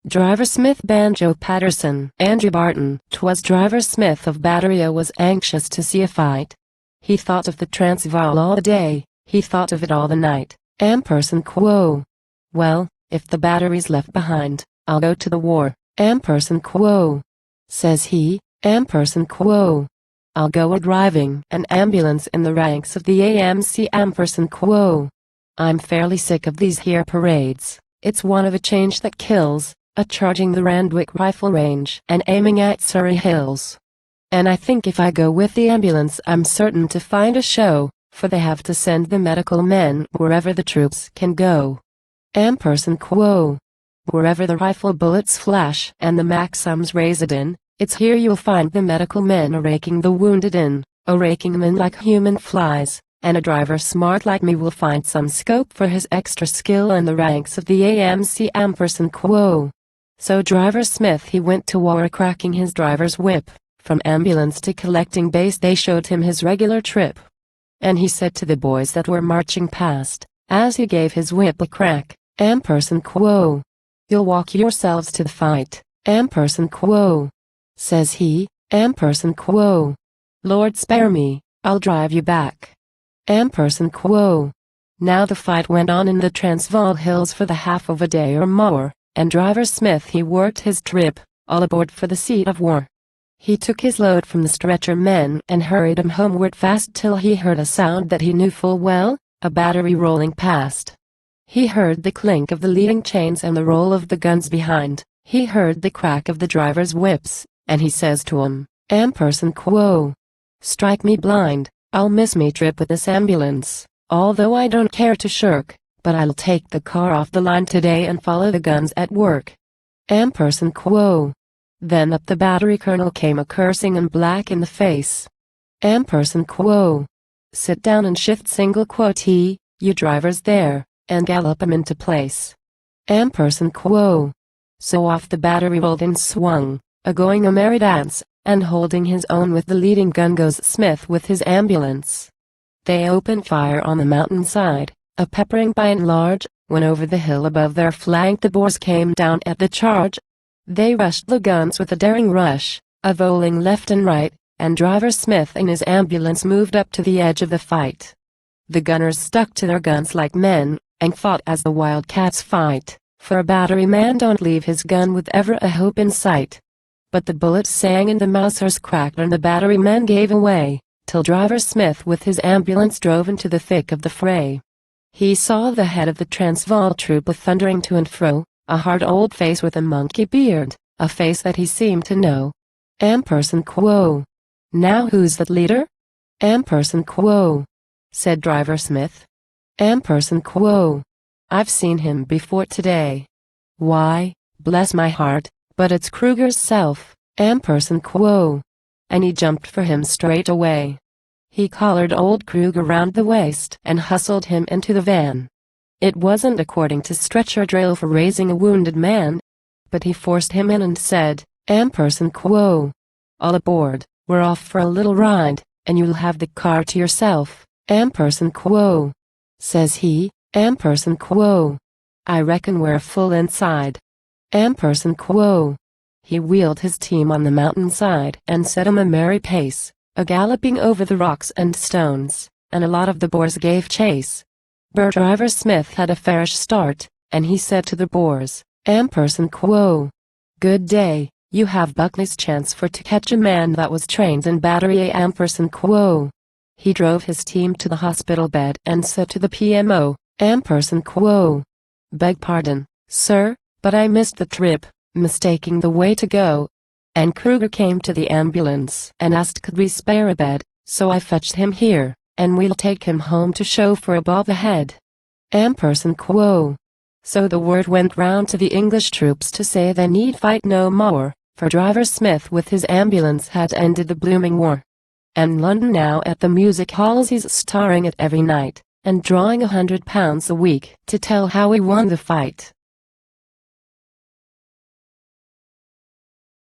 Driver Smith Banjo Paterson Andrew Barton. 'Twas Driver Smith of Batteria was anxious to see a fight. He thought of the Transvaal all the day, he thought of it all the night. Ampersand quo. Well, if the battery's left behind, I'll go to the war. Ampersand quo. Says he, ampersand quo. I'll go a-driving an ambulance in the ranks of the AMC ampersand quo. I'm fairly sick of these here parades. It's one of a change that kills, a-charging the Randwick rifle range and aiming at Surrey Hills. And I think if I go with the ambulance I'm certain to find a show, for they have to send the medical men wherever the troops can go. Ampersand quo. Wherever the rifle bullets flash and the Maxims raised in, it's here you'll find the medical men a-raking the wounded in, a-raking them in like human flies, and a driver smart like me will find some scope for his extra skill in the ranks of the AMC ampersand quo. So Driver Smith he went to war cracking his driver's whip. From ambulance to collecting base they showed him his regular trip. And he said to the boys that were marching past, as he gave his whip a crack, ampersand quo. You'll walk yourselves to the fight, ampersand quo. Says he, ampersand quo. Lord spare me, I'll drive you back. Ampersand quo. Now the fight went on in the Transvaal Hills for the half of a day or more, and Driver Smith he worked his trip, all aboard for the seat of war. He took his load from the stretcher men and hurried him homeward fast till he heard a sound that he knew full well, a battery rolling past. He heard the clink of the leading chains and the roll of the guns behind, he heard the crack of the drivers' whips, and he says to 'em, ampersand quo. Strike me blind, I'll miss me trip with this ambulance, although I don't care to shirk, but I'll take the car off the line today and follow the guns at work. Ampersand quo. Then up the battery colonel came a-cursing and black in the face. Ampersand quo. Sit down and shift single quotee, you drivers there, and gallop 'em into place. Ampersand quo. So off the battery rolled and swung, a-going a merry dance, and holding his own with the leading gun goes Smith with his ambulance. They opened fire on the mountainside, a-peppering by and large, when over the hill above their flank the Boers came down at the charge. They rushed the guns with a daring rush, a-voling left and right, and Driver Smith and his ambulance moved up to the edge of the fight. The gunners stuck to their guns like men, and fought as the wildcats fight, for a battery man don't leave his gun with ever a hope in sight. But the bullets sang and the Mausers cracked and the battery men gave away, till Driver Smith with his ambulance drove into the thick of the fray. He saw the head of the Transvaal troop thundering to and fro, a hard old face with a monkey beard, a face that he seemed to know. Ampersand quo. Now who's that leader? Ampersand quo. Said Driver Smith. Ampersand quo. I've seen him before today. Why, bless my heart, but it's Kruger's self, ampersand quo. And he jumped for him straight away. He collared old Kruger round the waist and hustled him into the van. It wasn't according to stretcher drill for raising a wounded man, but he forced him in and said, ampersand quo. All aboard, we're off for a little ride, and you'll have the car to yourself, ampersand quo. Says he, ampersand quo. I reckon we're full inside. Ampersand quo. He wheeled his team on the mountainside and set 'em a merry pace, a-galloping over the rocks and stones, and a lot of the Boers gave chase. Driver Smith had a fairish start, and he said to the Boers, ampersand quo. Good day, you have Buckley's chance for to catch a man that was trained in battery ampersand quo. He drove his team to the hospital bed and said to the PMO, ampersand quo. Beg pardon, sir, but I missed the trip, mistaking the way to go. And Kruger came to the ambulance and asked could we spare a bed, so I fetched him here, and we'll take him home to show for above the head. Ampersand quo. So the word went round to the English troops to say they need fight no more, for Driver Smith with his ambulance had ended the blooming war. And London now at the music halls he's starring it every night, and drawing £100 a week to tell how he won the fight.